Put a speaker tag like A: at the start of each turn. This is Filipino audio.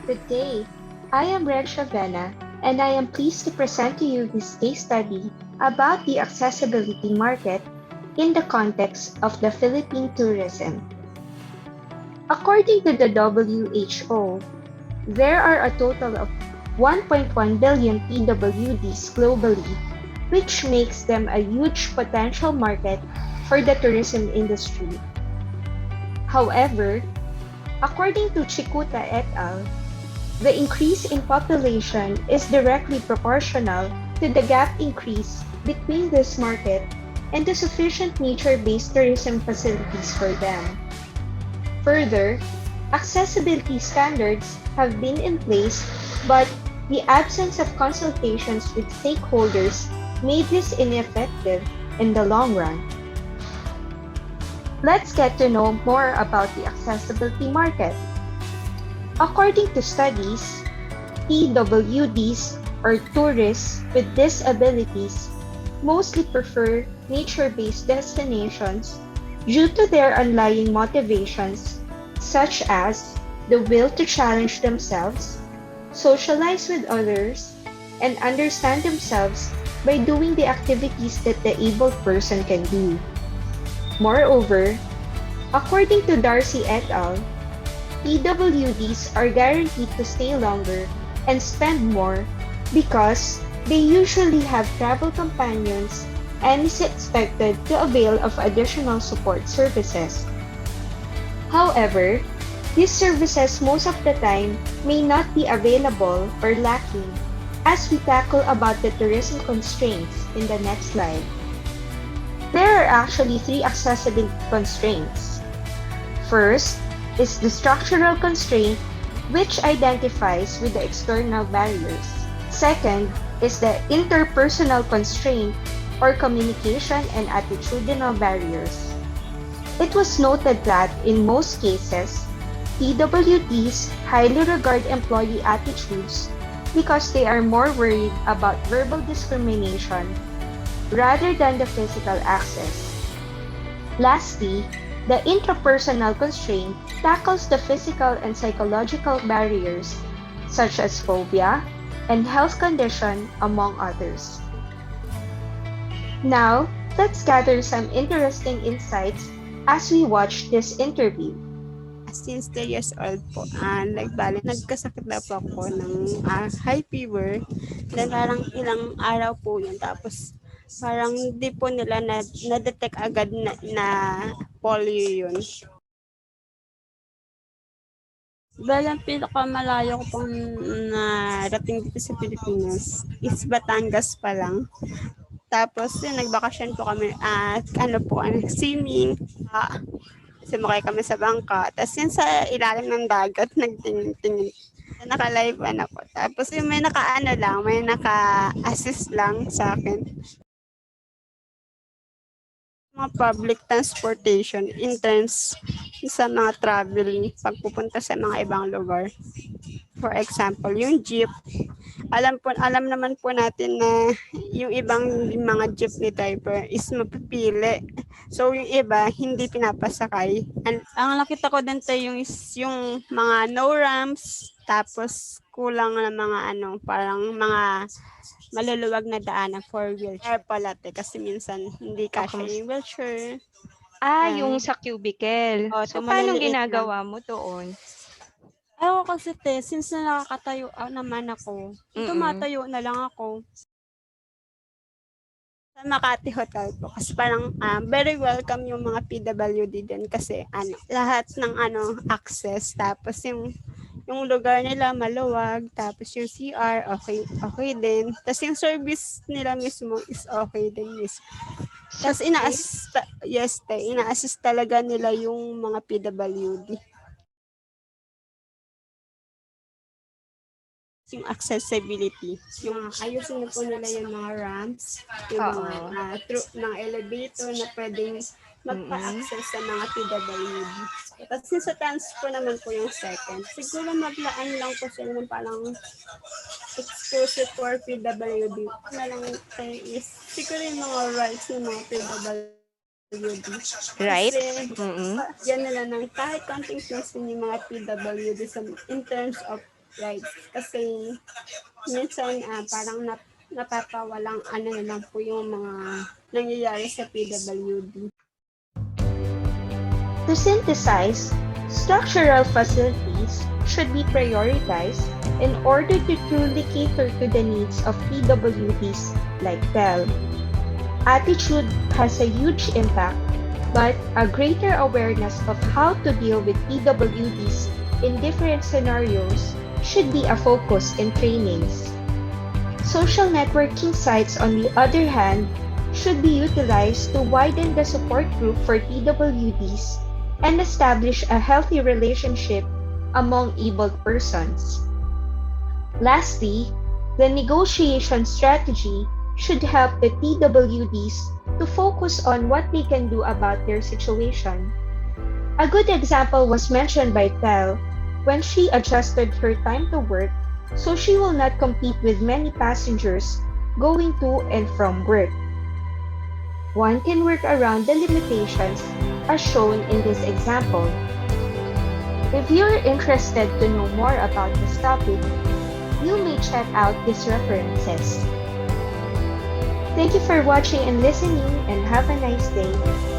A: Good day. I am Red Chavena, and I am pleased to present to you this case study about the accessibility market in the context of the Philippine tourism. According to the WHO, there are a total of 1.1 billion PWDs globally, which makes them a huge potential market for the tourism industry. However, according to Chikuta et al., the increase in population is directly proportional to the gap increase between this market and the sufficient nature-based tourism facilities for them. Further, accessibility standards have been in place, but the absence of consultations with stakeholders made this ineffective in the long run. Let's get to know more about the accessibility market. According to studies, PWDs, or tourists with disabilities, mostly prefer nature-based destinations due to their underlying motivations, such as the will to challenge themselves, socialize with others, and understand themselves by doing the activities that the able person can do. Moreover, according to Darcy et al., PWDs are guaranteed to stay longer and spend more because they usually have travel companions and is expected to avail of additional support services. However, these services most of the time may not be available or lacking as we tackle about the tourism constraints in the next slide. There are actually three accessibility constraints. First is the structural constraint, which identifies with the external barriers. Second is the interpersonal constraint or communication and attitudinal barriers. It was noted that in most cases, PWDs highly regard employee attitudes because they are more worried about verbal discrimination rather than the physical access. Lastly, the intrapersonal constraint tackles the physical and psychological barriers such as phobia and health condition, among others. Now, let's gather some interesting insights as we watch this interview.
B: Since 3 years old po, nagkasakit na po ako ng high fever. Then parang ilang araw po yun. Tapos parang hindi po nila na-detect agad na polio yun. Dahil ang pinakamalayo ko pong narating dito sa Pilipinas is Batangas pa lang. Tapos yun, nagbakasyon po kami at swimming. Sumakay kami sa bangka. Tapos yun sa ilalim ng dagat, nagtingin-tingin. Naka-live po. Tapos yung may may naka-assist lang sa akin. Mga public transportation in terms sa mga traveling pagpupunta sa mga ibang lugar. For example, yung jeep, alam naman po natin na yung ibang mga jeepney driver is mapipili. So yung iba hindi pinapasakay. Ang nakita ko din tayo yung mga no ramps, tapos kulang na mga parang mga maluluwag na daanan for wheelchair pala kasi minsan hindi kasya yung wheelchair.
A: Yung sa cubicle. So, paano
B: Maliliit lang.
A: ginagawa mo doon?
B: Ako kasi since na nakakatayo naman ako, tumatayo na lang ako. Sa Makati Hotel po kasi parang very welcome yung mga PWD din kasi lahat ng access, tapos yung lugar nila maluwag, tapos yung CR okay din, tapos yung service nila mismo is okay din mismo. Tapos ina-assist talaga nila yung mga PWD. Yung accessibility, yung ayusin na po nila yung mga ramps, yung mga elevator na pwedeng magpa-access sa mga PWD. At since sa transport naman po yung second, siguro maglaan lang po sila ng parang exclusive for PWD. Na lang is siguro yung mga rights ng mga PWD.
A: Right?
B: Kasi yan nila ng kahit konting things yung mga PWD in terms of rights. Kasi minsan parang napapawalang ano na lang po yung mga nangyayari sa PWD.
A: To synthesize, structural facilities should be prioritized in order to truly cater to the needs of PWDs like Tel. Attitude has a huge impact, but a greater awareness of how to deal with PWDs in different scenarios should be a focus in trainings. Social networking sites, on the other hand, should be utilized to widen the support group for PWDs and establish a healthy relationship among abled persons. Lastly, the negotiation strategy should help the PWDs to focus on what they can do about their situation. A good example was mentioned by Tel when she adjusted her time to work so she will not compete with many passengers going to and from work. One can work around the limitations as shown in this example. If you're interested to know more about this topic, you may check out these references. Thank you for watching and listening, and have a nice day.